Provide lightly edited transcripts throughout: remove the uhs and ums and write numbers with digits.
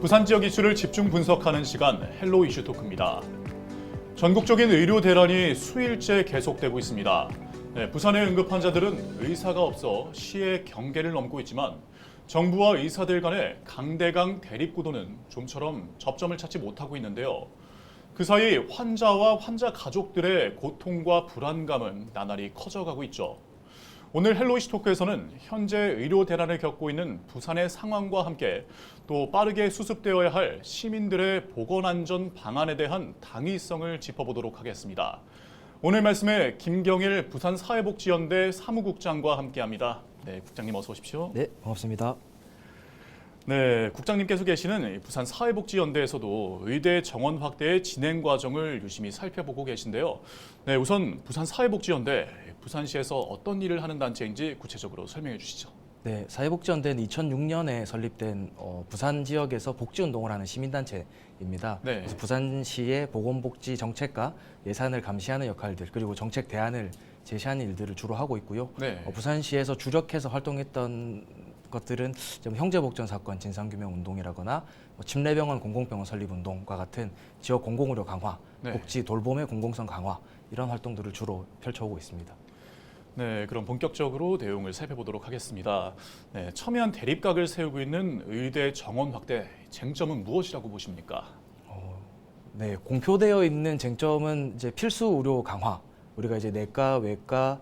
부산 지역 이슈를 집중 분석하는 시간 헬로 이슈 토크입니다. 전국적인 의료 대란이 수일째 계속되고 있습니다. 부산의 응급 환자들은 의사가 없어 시의 경계를 넘고 있지만 정부와 의사들 간의 강대강 대립 구도는 좀처럼 접점을 찾지 못하고 있는데요. 그 사이 환자와 환자 가족들의 고통과 불안감은 나날이 커져가고 있죠. 오늘 헬로 이슈 토크에서는 현재 의료 대란을 겪고 있는 부산의 상황과 함께 또 빠르게 수습되어야 할 시민들의 보건안전 방안에 대한 당위성을 짚어보도록 하겠습니다. 오늘 말씀에 김경일 부산사회복지연대 사무국장과 함께합니다. 네, 국장님 어서 오십시오. 네, 반갑습니다. 네, 국장님께서 계시는 부산사회복지연대에서도 의대 정원 확대의 진행 과정을 유심히 살펴보고 계신데요. 네, 우선 부산사회복지연대, 부산시에서 어떤 일을 하는 단체인지 구체적으로 설명해 주시죠. 네, 사회복지연대는 2006년에 설립된 부산 지역에서 복지운동을 하는 시민단체입니다. 네. 그래서 부산시의 보건복지 정책과 예산을 감시하는 역할들 그리고 정책 대안을 제시하는 일들을 주로 하고 있고요. 네. 부산시에서 주력해서 활동했던 것들은 형제복전 사건 진상규명 운동이라거나 침례병원 공공병원 설립 운동과 같은 지역 공공의료 강화, 네. 복지 돌봄의 공공성 강화 이런 활동들을 주로 펼쳐오고 있습니다. 네, 그럼 본격적으로 내용을 살펴보도록 하겠습니다. 네, 첨예한 대립각을 세우고 있는 의대 정원 확대 쟁점은 무엇이라고 보십니까? 네, 공표되어 있는 쟁점은 이제 필수 의료 강화. 우리가 이제 내과, 외과,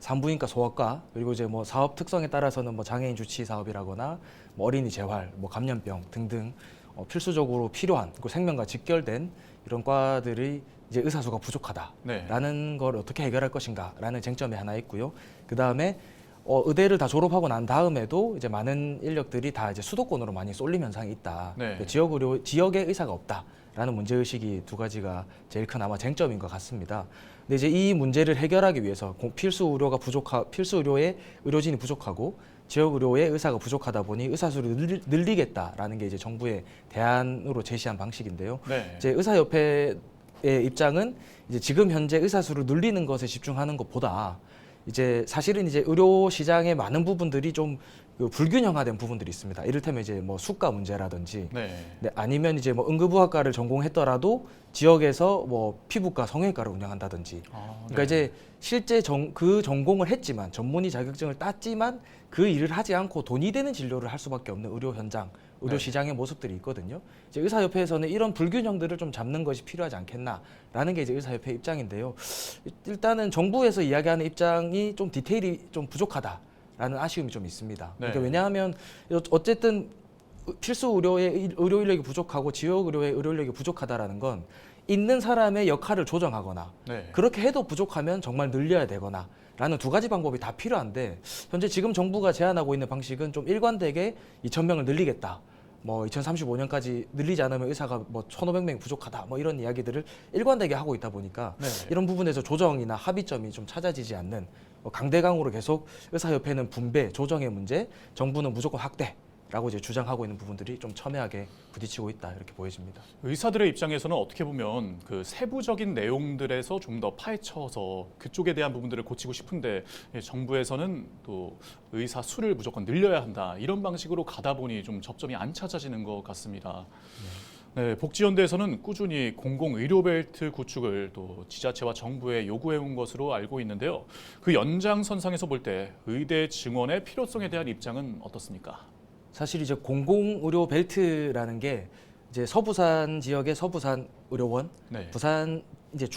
산부인과, 소아과 그리고 이제 사업 특성에 따라서는 장애인 주치 사업이라거나 어린이 재활, 감염병 등등 필수적으로 필요한 그리고 생명과 직결된 이런 과들이 이제 의사 수가 부족하다라는 걸 어떻게 해결할 것인가라는 쟁점이 하나 있고요. 그 다음에 의대를 다 졸업하고 난 다음에도 이제 많은 인력들이 다 이제 수도권으로 많이 쏠림 현상이 있다. 네. 지역에 의사가 없다라는 문제 의식이 두 가지가 제일 큰 아마 쟁점인 것 같습니다. 근데 이제 이 문제를 해결하기 위해서 필수 의료의 의료진이 부족하고 지역 의료의 의사가 부족하다 보니 의사 수를 늘리겠다라는 게 이제 정부의 대안으로 제시한 방식인데요. 네. 이제 의사협회의 입장은 이제 지금 현재 의사 수를 늘리는 것에 집중하는 것보다 이제 사실은 이제 의료 시장의 많은 부분들이 좀 불균형화된 부분들이 있습니다. 이를테면 이제 수가 문제라든지 네. 아니면 이제 응급의학과를 전공했더라도 지역에서 피부과, 성형외과를 운영한다든지. 그러니까 이제 실제 그 전공을 했지만 전문의 자격증을 땄지만 그 일을 하지 않고 돈이 되는 진료를 할 수밖에 없는 의료 현장, 의료 시장의 모습들이 있거든요. 이제 의사협회에서는 이런 불균형들을 좀 잡는 것이 필요하지 않겠나라는 게 이제 의사협회 입장인데요. 일단은 정부에서 이야기하는 입장이 좀 디테일이 좀 부족하다라는 아쉬움이 좀 있습니다. 그러니까 왜냐하면 어쨌든 필수 의료의 의료 인력이 부족하고 지역 의료의 의료 인력이 부족하다라는 건 있는 사람의 역할을 조정하거나 그렇게 해도 부족하면 정말 늘려야 되거나 라는 두 가지 방법이 다 필요한데 현재 지금 정부가 제안하고 있는 방식은 좀 일관되게 2,000명을 늘리겠다. 2035년까지 늘리지 않으면 의사가 1,500명이 부족하다. 이런 이야기들을 일관되게 하고 있다 보니까 이런 부분에서 조정이나 합의점이 좀 찾아지지 않는 강대강으로 계속 의사협회는 분배, 조정의 문제, 정부는 무조건 확대라고 이제 주장하고 있는 부분들이 좀 첨예하게 부딪히고 있다 이렇게 보여집니다. 의사들의 입장에서는 어떻게 보면 그 세부적인 내용들에서 좀 더 파헤쳐서 그쪽에 대한 부분들을 고치고 싶은데 정부에서는 또 의사 수를 무조건 늘려야 한다 이런 방식으로 가다 보니 좀 접점이 안 찾아지는 것 같습니다. 네, 복지연대에서는 꾸준히 공공의료벨트 구축을 또 지자체와 정부에 요구해온 것으로 알고 있는데요. 그 연장선상에서 볼 때 의대 증원의 필요성에 대한 입장은 어떻습니까? 사실 이제 공공의료 벨트라는 게 이제 서부산 지역의 서부산 의료원, 부산 이제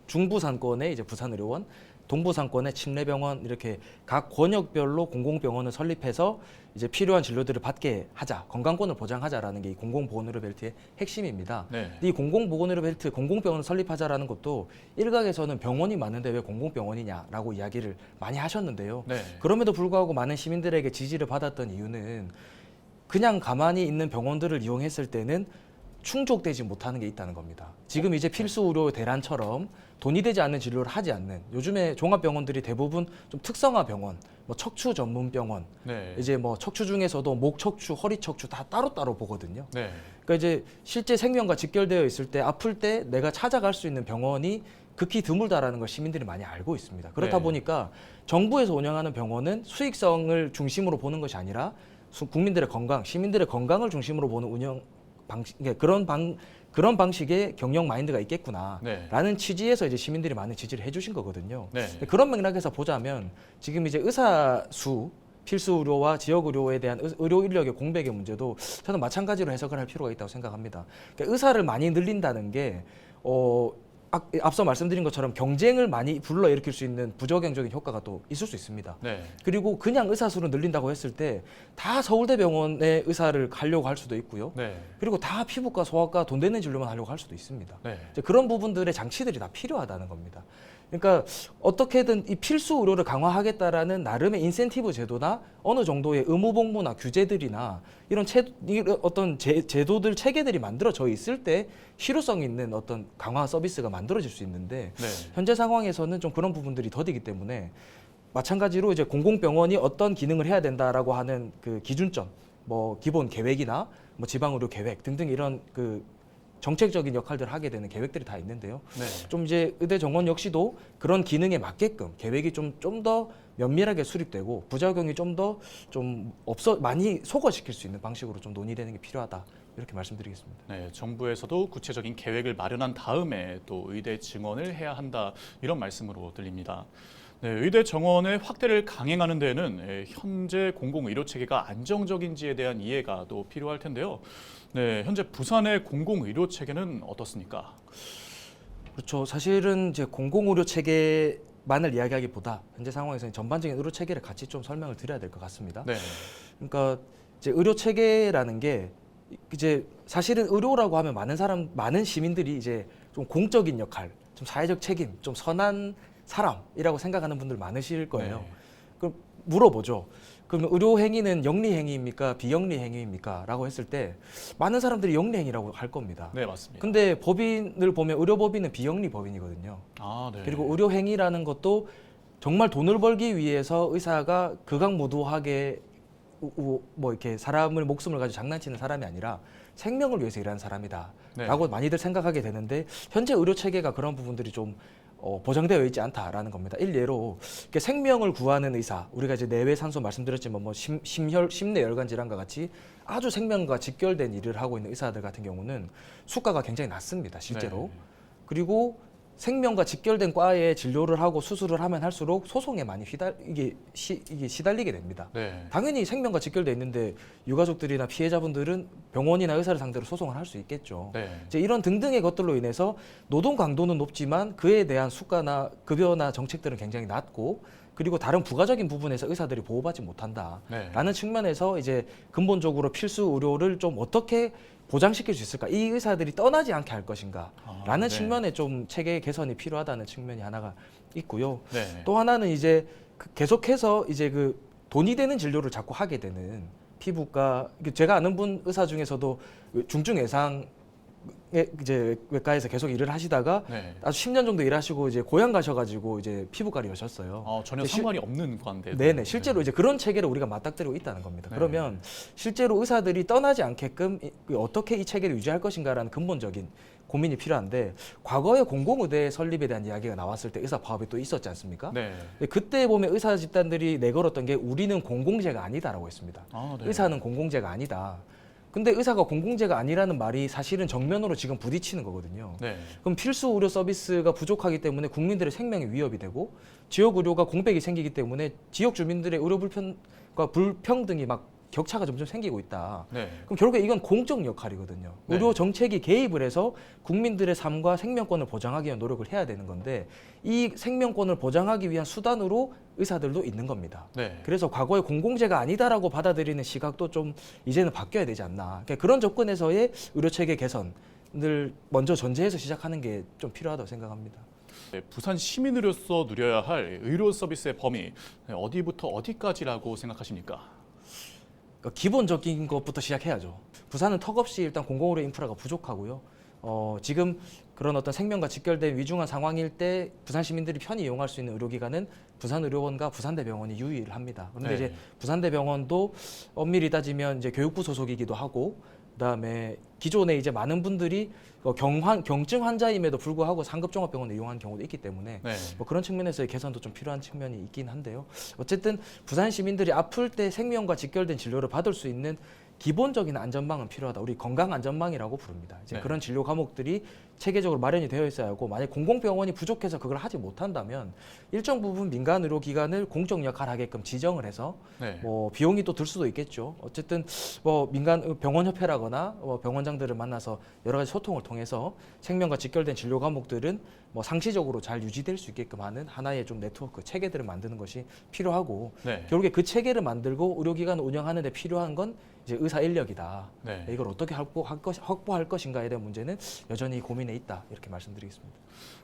중부산권의 이제 부산 의료원, 동부산권의 침례병원 이렇게 각 권역별로 공공병원을 설립해서 이제 필요한 진료들을 받게 하자, 건강권을 보장하자라는 게 이 공공보건의료 벨트의 핵심입니다. 이 공공보건의료 벨트, 공공병원을 설립하자라는 것도 일각에서는 병원이 많은데 왜 공공병원이냐라고 이야기를 많이 하셨는데요. 그럼에도 불구하고 많은 시민들에게 지지를 받았던 이유는 그냥 가만히 있는 병원들을 이용했을 때는 충족되지 못하는 게 있다는 겁니다. 지금 이제 필수 의료 대란처럼 돈이 되지 않는 진료를 하지 않는 요즘에 종합병원들이 대부분 좀 특성화 병원, 척추 전문 병원, 이제 척추 중에서도 목 척추, 허리 척추 다 따로따로 보거든요. 그러니까 이제 실제 생명과 직결되어 있을 때 아플 때 내가 찾아갈 수 있는 병원이 극히 드물다라는 걸 시민들이 많이 알고 있습니다. 그렇다 보니까 정부에서 운영하는 병원은 수익성을 중심으로 보는 것이 아니라 국민들의 건강, 시민들의 건강을 중심으로 보는 운영 방식, 그런 방식의 경영 마인드가 있겠구나라는 취지에서 이제 시민들이 많은 지지를 해주신 거거든요. 네. 그런 맥락에서 보자면 지금 이제 의사 수 필수 의료와 지역 의료에 대한 의료 인력의 공백의 문제도 저는 마찬가지로 해석을 할 필요가 있다고 생각합니다. 그러니까 의사를 많이 늘린다는 게 앞서 말씀드린 것처럼 경쟁을 많이 불러일으킬 수 있는 부적응적인 효과가 또 있을 수 있습니다. 네. 그리고 그냥 의사 수를 늘린다고 했을 때 다 서울대병원의 의사를 가려고 할 수도 있고요. 네. 그리고 다 피부과, 소아과 돈 되는 진료만 하려고 할 수도 있습니다. 네. 이제 그런 부분들의 장치들이 다 필요하다는 겁니다. 그러니까 어떻게든 이 필수 의료를 강화하겠다라는 나름의 인센티브 제도나 어느 정도의 의무 복무나 규제들이나 이런 어떤 제도들 체계들이 만들어져 있을 때 실효성 있는 어떤 강화 서비스가 만들어질 수 있는데 네. 현재 상황에서는 좀 그런 부분들이 더디기 때문에 마찬가지로 이제 공공병원이 어떤 기능을 해야 된다라고 하는 그 기준점, 뭐 기본 계획이나 뭐 지방의료 계획 등등 이런 그 정책적인 역할들을 하게 되는 계획들이 다 있는데요. 네. 좀 이제 의대 정원 역시도 그런 기능에 맞게끔 계획이 좀 더 면밀하게 수립되고 부작용이 많이 소거시킬 수 있는 방식으로 좀 논의되는 게 필요하다. 이렇게 말씀드리겠습니다. 네, 정부에서도 구체적인 계획을 마련한 다음에 또 의대 증원을 해야 한다 이런 말씀으로 들립니다. 네, 의대 정원의 확대를 강행하는 데에는 현재 공공의료 체계가 안정적인지에 대한 이해가 또 필요할 텐데요. 네, 현재 부산의 공공의료 체계는 어떻습니까? 그렇죠. 사실은 이제 공공의료 체계만을 이야기하기보다 현재 상황에서는 전반적인 의료 체계를 같이 좀 설명을 드려야 될 것 같습니다. 네. 그러니까 이제 의료 체계라는 게 이제 사실은 의료라고 하면 많은 시민들이 이제 좀 공적인 역할, 좀 사회적 책임, 좀 선한 사람이라고 생각하는 분들 많으실 거예요. 네. 그럼 물어보죠. 그러면 의료 행위는 영리 행위입니까? 비영리 행위입니까? 라고 했을 때 많은 사람들이 영리 행위라고 할 겁니다. 네, 맞습니다. 근데 법인을 보면 의료법인은 비영리 법인이거든요. 아, 네. 그리고 의료 행위라는 것도 정말 돈을 벌기 위해서 의사가 극악무도하게 뭐 이렇게 사람을 목숨을 가지고 장난치는 사람이 아니라 생명을 위해서 일하는 사람이다라고 네. 많이들 생각하게 되는데 현재 의료 체계가 그런 부분들이 좀 보장되어 있지 않다라는 겁니다. 일례로 생명을 구하는 의사, 우리가 이제 내외 산소 말씀드렸지만 뭐 심내열관 질환과 같이 아주 생명과 직결된 일을 하고 있는 의사들 같은 경우는 수가가 굉장히 낮습니다, 실제로. 네. 그리고 생명과 직결된 과에 진료를 하고 수술을 하면 할수록 소송에 많이 시달리게 됩니다. 네. 당연히 생명과 직결돼 있는데 유가족들이나 피해자분들은 병원이나 의사를 상대로 소송을 할 수 있겠죠. 네. 이제 이런 등등의 것들로 인해서 노동 강도는 높지만 그에 대한 수가나 급여나 정책들은 굉장히 낮고 그리고 다른 부가적인 부분에서 의사들이 보호받지 못한다라는 네. 측면에서 이제 근본적으로 필수 의료를 좀 어떻게 보장시킬 수 있을까? 이 의사들이 떠나지 않게 할 것인가라는 네. 측면에 좀 체계 개선이 필요하다는 측면이 하나가 있고요. 네. 또 하나는 이제 계속해서 이제 그 돈이 되는 진료를 자꾸 하게 되는 피부과 제가 아는 분 의사 중에서도 중증 외상 이제 외과에서 계속 일을 하시다가 네. 아주 10년 정도 일하시고 이제 고향 가셔가지고 이제 피부과를 여셨어요. 전혀 상관이 없는 관데. 네네, 실제로 이제 그런 체계를 우리가 맞닥뜨리고 있다는 겁니다. 네. 그러면 실제로 의사들이 떠나지 않게끔 어떻게 이 체계를 유지할 것인가라는 근본적인 고민이 필요한데 과거에 공공의대 설립에 대한 이야기가 나왔을 때 의사 파업이 또 있었지 않습니까? 네. 근데 그때 보면 의사 집단들이 내걸었던 게 우리는 공공재가 아니다라고 했습니다. 네. 의사는 공공재가 아니다. 근데 의사가 공공재가 아니라는 말이 사실은 정면으로 지금 부딪히는 거거든요. 네. 그럼 필수 의료 서비스가 부족하기 때문에 국민들의 생명이 위협이 되고 지역 의료가 공백이 생기기 때문에 지역 주민들의 의료 불평등이 막 격차가 점점 생기고 있다. 네. 그럼 결국에 이건 공적 역할이거든요. 네. 의료 정책이 개입을 해서 국민들의 삶과 생명권을 보장하기 위한 노력을 해야 되는 건데 이 생명권을 보장하기 위한 수단으로 의사들도 있는 겁니다. 네. 그래서 과거에 공공재가 아니다라고 받아들이는 시각도 좀 이제는 바뀌어야 되지 않나. 그러니까 그런 접근에서의 의료체계 개선을 먼저 전제해서 시작하는 게 좀 필요하다고 생각합니다. 네, 부산 시민으로서 누려야 할 의료 서비스의 범위 어디부터 어디까지라고 생각하십니까? 그러니까 기본적인 것부터 시작해야죠. 부산은 턱없이 일단 공공의료 인프라가 부족하고요. 지금 그런 어떤 생명과 직결된 위중한 상황일 때 부산 시민들이 편히 이용할 수 있는 의료기관은 부산의료원과 부산대병원이 유일합니다. 그런데 네. 이제 부산대병원도 엄밀히 따지면 이제 교육부 소속이기도 하고 그다음에 기존에 이제 많은 분들이 경증 환자임에도 불구하고 상급 종합병원을 이용하는 경우도 있기 때문에 네. 뭐 그런 측면에서의 개선도 좀 필요한 측면이 있긴 한데요. 어쨌든 부산 시민들이 아플 때 생명과 직결된 진료를 받을 수 있는 기본적인 안전망은 필요하다. 우리 건강 안전망이라고 부릅니다. 이제 네. 그런 진료 과목들이 체계적으로 마련이 되어 있어야 하고, 만약 공공병원이 부족해서 그걸 하지 못한다면 일정 부분 민간 의료기관을 공적 역할을 하게끔 지정을 해서 네. 뭐 비용이 또 들 수도 있겠죠. 어쨌든 뭐 민간 병원협회라거나 병원장들을 만나서 여러 가지 소통을 통해서 생명과 직결된 진료 과목들은 뭐 상시적으로 잘 유지될 수 있게끔 하는 하나의 좀 네트워크 체계들을 만드는 것이 필요하고, 네. 결국에 그 체계를 만들고 의료기관을 운영하는 데 필요한 건 이제 의사 인력이다. 네. 이걸 어떻게 확보할 것인가에 대한 문제는 여전히 고민에 있다. 이렇게 말씀드리겠습니다.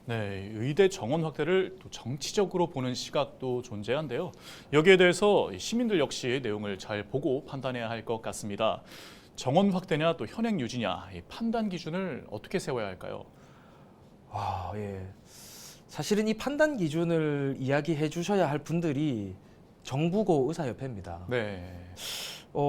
네, 의대 정원 확대를 또 정치적으로 보는 시각도 존재한데요. 여기에 대해서 시민들 역시 내용을 잘 보고 판단해야 할 것 같습니다. 정원 확대냐 또 현행 유지냐, 이 판단 기준을 어떻게 세워야 할까요? 예. 사실은 이 판단 기준을 이야기해 주셔야 할 분들이 정부고 의사협회입니다. 네.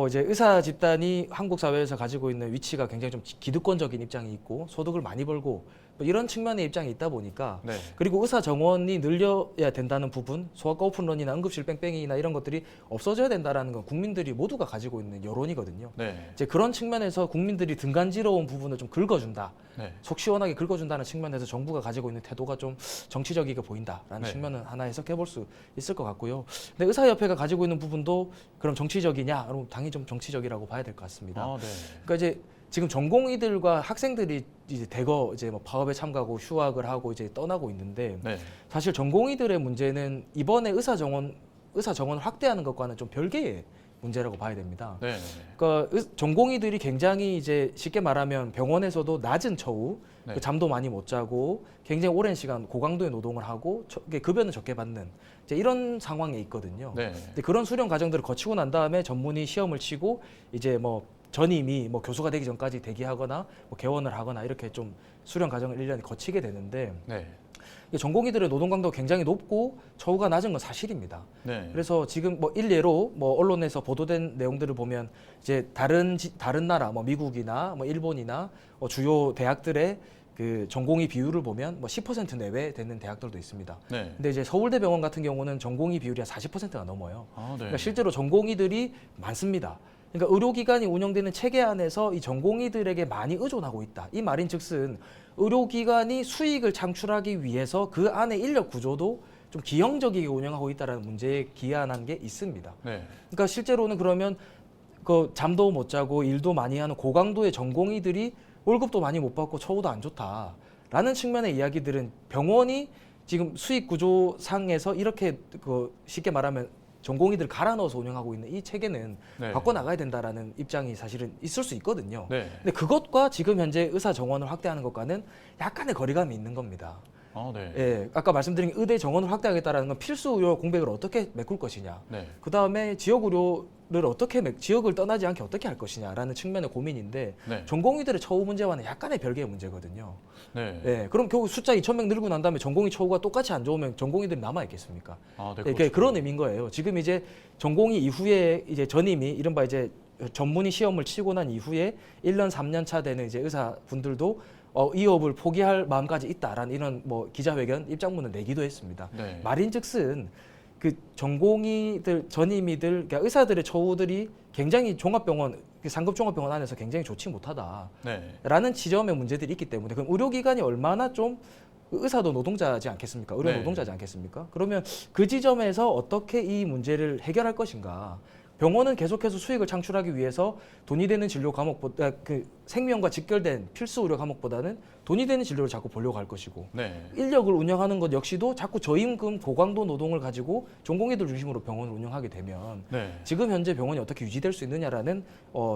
이제 의사 집단이 한국 사회에서 가지고 있는 위치가 굉장히 좀 기득권적인 입장이 있고, 소득을 많이 벌고 뭐 이런 측면의 입장이 있다 보니까, 네. 그리고 의사 정원이 늘려야 된다는 부분, 소아과 오픈런이나 응급실 뺑뺑이나 이런 것들이 없어져야 된다라는 건 국민들이 모두가 가지고 있는 여론이거든요. 네. 이제 그런 측면에서 국민들이 등간지러운 부분을 좀 긁어준다, 네. 속 시원하게 긁어준다는 측면에서 정부가 가지고 있는 태도가 좀 정치적이게 보인다라는 네. 측면은 하나 해석해 볼 수 있을 것 같고요. 근데 의사협회가 가지고 있는 부분도 그럼 정치적이냐? 그럼 당연히 좀 정치적이라고 봐야 될 것 같습니다. 아, 네. 그러니까 이제 지금 전공의들과 학생들이 이제 대거 이제 뭐 파업에 참가하고 휴학을 하고 이제 떠나고 있는데, 네. 사실 전공의들의 문제는 이번에 의사 정원을 확대하는 것과는 좀 별개의 문제라고 봐야 됩니다. 네. 그러니까 전공의들이 굉장히 이제 쉽게 말하면 병원에서도 낮은 처우, 네. 그 잠도 많이 못 자고 굉장히 오랜 시간 고강도의 노동을 하고 급여는 적게 받는 이제 이런 상황에 있거든요. 네. 근데 그런 수련 과정들을 거치고 난 다음에 전문의 시험을 치고 이제 뭐 전임이 뭐 교수가 되기 전까지 대기하거나 뭐 개원을 하거나 이렇게 좀 수련 과정을 1년 거치게 되는데, 네. 전공의들의 노동 강도가 굉장히 높고 처우가 낮은 건 사실입니다. 네. 그래서 지금 뭐 일례로 뭐 언론에서 보도된 내용들을 보면 이제 다른 나라 뭐 미국이나 뭐 일본이나 주요 대학들의 그 전공의 비율을 보면 뭐 10% 내외 되는 대학들도 있습니다. 네. 근데 이제 서울대병원 같은 경우는 전공의 비율이 한 40%가 넘어요. 아, 네. 그러니까 실제로 전공의들이 많습니다. 그러니까 의료기관이 운영되는 체계 안에서 이 전공의들에게 많이 의존하고 있다. 이 말인즉슨 의료기관이 수익을 창출하기 위해서 그 안에 인력 구조도 좀 기형적이게 운영하고 있다는 문제에 기한한 게 있습니다. 네. 그러니까 실제로는 그러면 그 잠도 못 자고 일도 많이 하는 고강도의 전공의들이 월급도 많이 못 받고 처우도 안 좋다라는 측면의 이야기들은 병원이 지금 수익 구조상에서 이렇게 그 쉽게 말하면 전공의들 갈아 넣어서 운영하고 있는 이 체계는 네. 바꿔 나가야 된다라는 입장이 사실은 있을 수 있거든요. 네. 근데 그것과 지금 현재 의사 정원을 확대하는 것과는 약간의 거리감이 있는 겁니다. 아, 네. 예, 아까 말씀드린 의대 정원을 확대하겠다라는 건 필수 의료 공백을 어떻게 메꿀 것이냐. 네. 그 다음에 지역 의료를 지역을 떠나지 않게 어떻게 할 것이냐라는 측면의 고민인데, 네. 전공의들의 처우 문제와는 약간의 별개의 문제거든요. 네. 예, 그럼 결국 숫자 2,000명 늘고 난 다음에 전공의 처우가 똑같이 안 좋으면 전공의들이 남아 있겠습니까? 아, 네. 예, 그렇죠. 그런 의미인 거예요. 지금 이제 전공의 이후에 이제 전임이 이른바 이제 전문의 시험을 치고 난 이후에 1년 3년 차 되는 이제 의사분들도 이 업을 포기할 마음까지 있다라는 이런 뭐 기자회견 입장문을 내기도 했습니다. 네. 말인즉슨 그 전공의들 전임의들 그러니까 의사들의 처우들이 굉장히 종합병원 상급 종합병원 안에서 굉장히 좋지 못하다라는 네. 지점의 문제들이 있기 때문에, 그럼 의료기관이 얼마나 좀 의사도 노동자지 않겠습니까? 의료 네. 노동자지 않겠습니까? 그러면 그 지점에서 어떻게 이 문제를 해결할 것인가? 병원은 계속해서 수익을 창출하기 위해서 돈이 되는 진료 과목보다 그 생명과 직결된 필수 의료 과목보다는 돈이 되는 진료를 자꾸 보려고 할 것이고, 네. 인력을 운영하는 것 역시도 자꾸 저임금 고강도 노동을 가지고 전공의들 중심으로 병원을 운영하게 되면 네. 지금 현재 병원이 어떻게 유지될 수 있느냐라는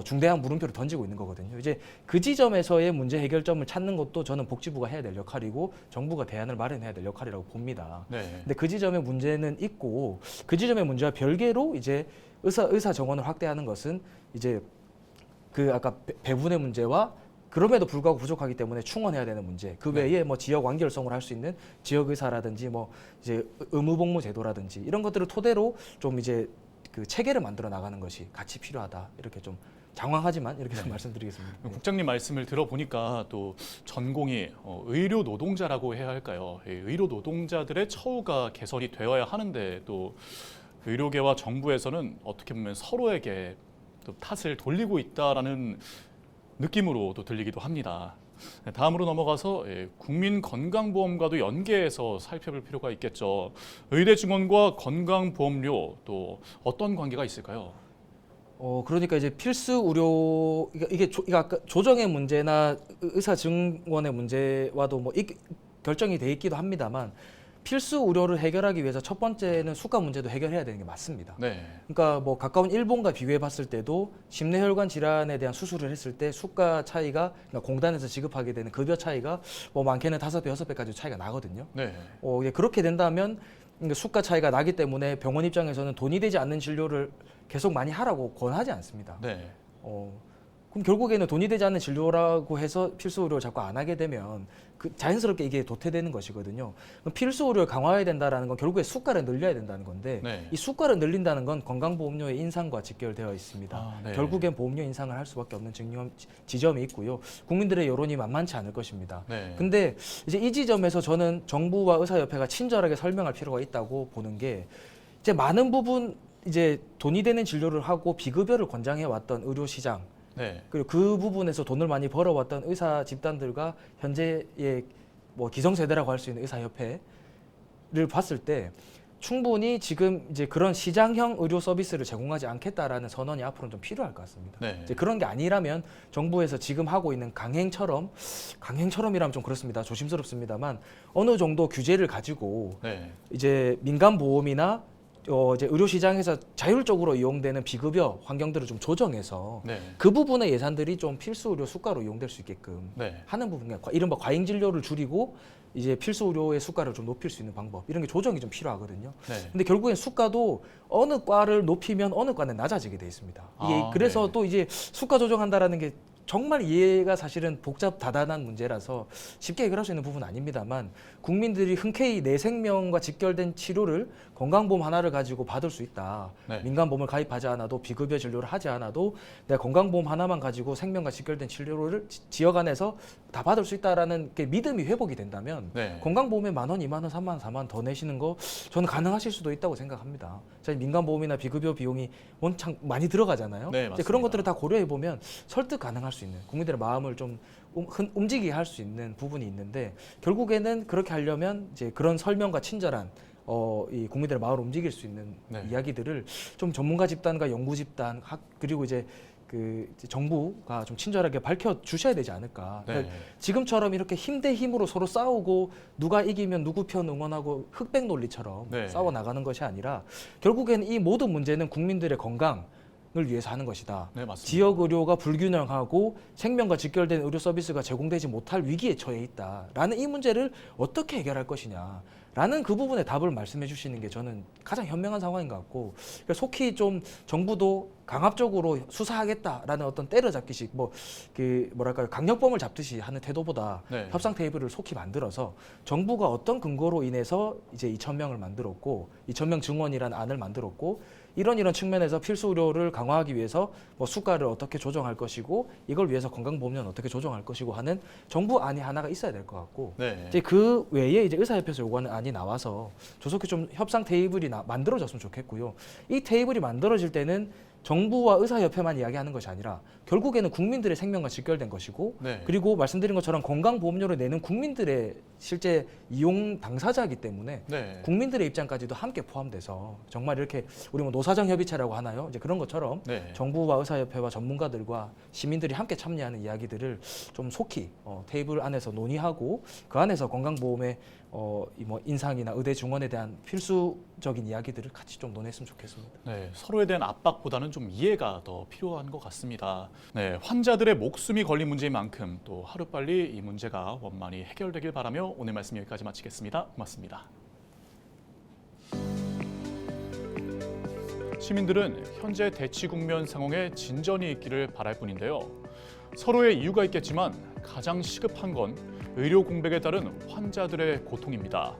중대한 물음표를 던지고 있는 거거든요. 이제 그 지점에서의 문제 해결점을 찾는 것도 저는 복지부가 해야 될 역할이고 정부가 대안을 마련해야 될 역할이라고 봅니다. 네. 근데 그 지점의 문제는 있고, 그 지점의 문제와 별개로 이제 의사 정원을 확대하는 것은 이제 그 아까 배분의 문제와 그럼에도 불구하고 부족하기 때문에 충원해야 되는 문제, 그 외에 뭐 지역 완결성을 할 수 있는 지역 의사라든지 뭐 이제 의무복무 제도라든지 이런 것들을 토대로 좀 이제 그 체계를 만들어 나가는 것이 같이 필요하다, 이렇게 좀 장황하지만 이렇게 좀 말씀드리겠습니다. 네. 국장님 말씀을 들어보니까 또 전공이 의료 노동자라고 해야 할까요? 의료 노동자들의 처우가 개선이 되어야 하는데 또 의료계와 정부에서는 어떻게 보면 서로에게 또 탓을 돌리고 있다라는 느낌으로 또 들리기도 합니다. 다음으로 넘어가서 국민건강보험과도 연계해서 살펴볼 필요가 있겠죠. 의대 증원과 건강보험료 또 어떤 관계가 있을까요? 그러니까 이제 필수 의료 이게 아까 조정의 문제나 의사 증원의 문제와도 뭐 결정이 돼 있기도 합니다만 필수 의료를 해결하기 위해서 첫 번째는 수가 문제도 해결해야 되는 게 맞습니다. 네. 그러니까 뭐 가까운 일본과 비교해 봤을 때도 심뇌혈관 질환에 대한 수술을 했을 때 수가 차이가 그러니까 공단에서 지급하게 되는 급여 차이가 뭐 많게는 5배, 6배까지 차이가 나거든요. 네. 이게 그렇게 된다면 그러니까 수가 차이가 나기 때문에 병원 입장에서는 돈이 되지 않는 진료를 계속 많이 하라고 권하지 않습니다. 네. 그럼 결국에는 돈이 되지 않는 진료라고 해서 필수 의료를 자꾸 안 하게 되면 자연스럽게 이게 도태되는 것이거든요. 그럼 필수 의료를 강화해야 된다는 건 결국에 수가를 늘려야 된다는 건데 네. 이 수가를 늘린다는 건 건강보험료의 인상과 직결되어 있습니다. 네. 결국엔 보험료 인상을 할 수밖에 없는 지점이 있고요. 국민들의 여론이 만만치 않을 것입니다. 네. 근데 이제 이 지점에서 저는 정부와 의사협회가 친절하게 설명할 필요가 있다고 보는 게 이제 많은 부분 이제 돈이 되는 진료를 하고 비급여를 권장해 왔던 의료 시장 네. 그리고 그 부분에서 돈을 많이 벌어왔던 의사 집단들과 현재의 뭐 기성세대라고 할 수 있는 의사협회를 봤을 때 충분히 지금 이제 그런 시장형 의료 서비스를 제공하지 않겠다라는 선언이 앞으로는 좀 필요할 것 같습니다. 네. 이제 그런 게 아니라면 정부에서 지금 하고 있는 강행처럼이라면 좀 그렇습니다. 조심스럽습니다만 어느 정도 규제를 가지고 네. 이제 민간 보험이나 이제 의료 시장에서 자율적으로 이용되는 비급여 환경들을 좀 조정해서 네. 그 부분의 예산들이 좀 필수 의료 수가로 이용될 수 있게끔 네. 하는 부분, 이른바 과잉 진료를 줄이고 이제 필수 의료의 수가를 좀 높일 수 있는 방법 이런 게 조정이 좀 필요하거든요. 네. 근데 결국엔 수가도 어느 과를 높이면 어느 과는 낮아지게 돼 있습니다. 이게 그래서 네. 또 이제 수가 조정한다라는 게 정말 이해가 사실은 다단한 문제라서 쉽게 해결할 수 있는 부분은 아닙니다만 국민들이 흔쾌히 내 생명과 직결된 치료를 건강보험 하나를 가지고 받을 수 있다. 네. 민간보험을 가입하지 않아도 비급여 진료를 하지 않아도 내가 건강보험 하나만 가지고 생명과 직결된 치료를 지역 안에서 다 받을 수 있다라는 게 믿음이 회복이 된다면 네. 건강보험에 10,000원, 20,000원, 30,000원, 40,000원 더 내시는 거 저는 가능하실 수도 있다고 생각합니다. 민간보험이나 비급여 비용이 원창 많이 들어가잖아요. 네, 이제 그런 맞습니다. 것들을 다 고려해 보면 설득 가능할 수 있는 국민들의 마음을 좀 움직이게 할 수 있는 부분이 있는데 결국에는 그렇게 하려면 이제 그런 설명과 친절한 이 국민들의 마음을 움직일 수 있는 네. 이야기들을 좀 전문가 집단과 연구 집단 그리고 이제 이제 정부가 좀 친절하게 밝혀 주셔야 되지 않을까. 네. 그러니까 지금처럼 이렇게 힘 대 힘으로 서로 싸우고 누가 이기면 누구 편 응원하고 흑백 논리처럼 네. 싸워 나가는 것이 아니라 결국에는 이 모든 문제는 국민들의 건강을 위해서 하는 것이다. 네, 맞습니다. 지역 의료가 불균형하고 생명과 직결된 의료 서비스가 제공되지 못할 위기에 처해 있다라는 이 문제를 어떻게 해결할 것이냐라는 그 부분에 답을 말씀해 주시는 게 저는 가장 현명한 상황인 것 같고 그러니까 속히 좀 정부도 강압적으로 수사하겠다라는 어떤 때려잡기식 뭐랄까요 강력범을 잡듯이 하는 태도보다 네. 협상 테이블을 속히 만들어서 정부가 어떤 근거로 인해서 이제 2,000명을 만들었고 2,000명 증원이라는 안을 만들었고 이런 측면에서 필수 의료를 강화하기 위해서 뭐 수가를 어떻게 조정할 것이고 이걸 위해서 건강보험료는 어떻게 조정할 것이고 하는 정부 안이 하나가 있어야 될 것 같고 네. 이제 그 외에 이제 의사협회에서 요구하는 안이 나와서 조속히 좀 협상 테이블이 만들어졌으면 좋겠고요. 이 테이블이 만들어질 때는 정부와 의사협회만 이야기하는 것이 아니라 결국에는 국민들의 생명과 직결된 것이고 네. 그리고 말씀드린 것처럼 건강보험료를 내는 국민들의 실제 이용 당사자이기 때문에 네. 국민들의 입장까지도 함께 포함돼서 정말 이렇게 우리 뭐 노사정 협의체라고 하나요? 이제 그런 것처럼 네. 정부와 의사협회와 전문가들과 시민들이 함께 참여하는 이야기들을 좀 속히 테이블 안에서 논의하고 그 안에서 건강보험의 뭐 인상이나 의대 증원에 대한 필수적인 이야기들을 같이 좀 논했으면 좋겠습니다. 네, 서로에 대한 압박보다는 좀 이해가 더 필요한 것 같습니다. 네, 환자들의 목숨이 걸린 문제인 만큼 또 하루빨리 이 문제가 원만히 해결되길 바라며 오늘 말씀 여기까지 마치겠습니다. 고맙습니다. 시민들은 현재 대치 국면 상황에 진전이 있기를 바랄 뿐인데요. 서로의 이유가 있겠지만 가장 시급한 건 의료 공백에 따른 환자들의 고통입니다.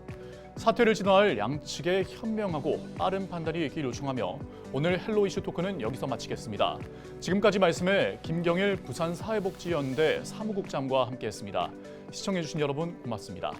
사태를 진화할 양측의 현명하고 빠른 판단이 있길 요청하며 오늘 헬로 이슈 토크는 여기서 마치겠습니다. 지금까지 말씀에 김경일 부산사회복지연대 사무국장과 함께했습니다. 시청해주신 여러분 고맙습니다.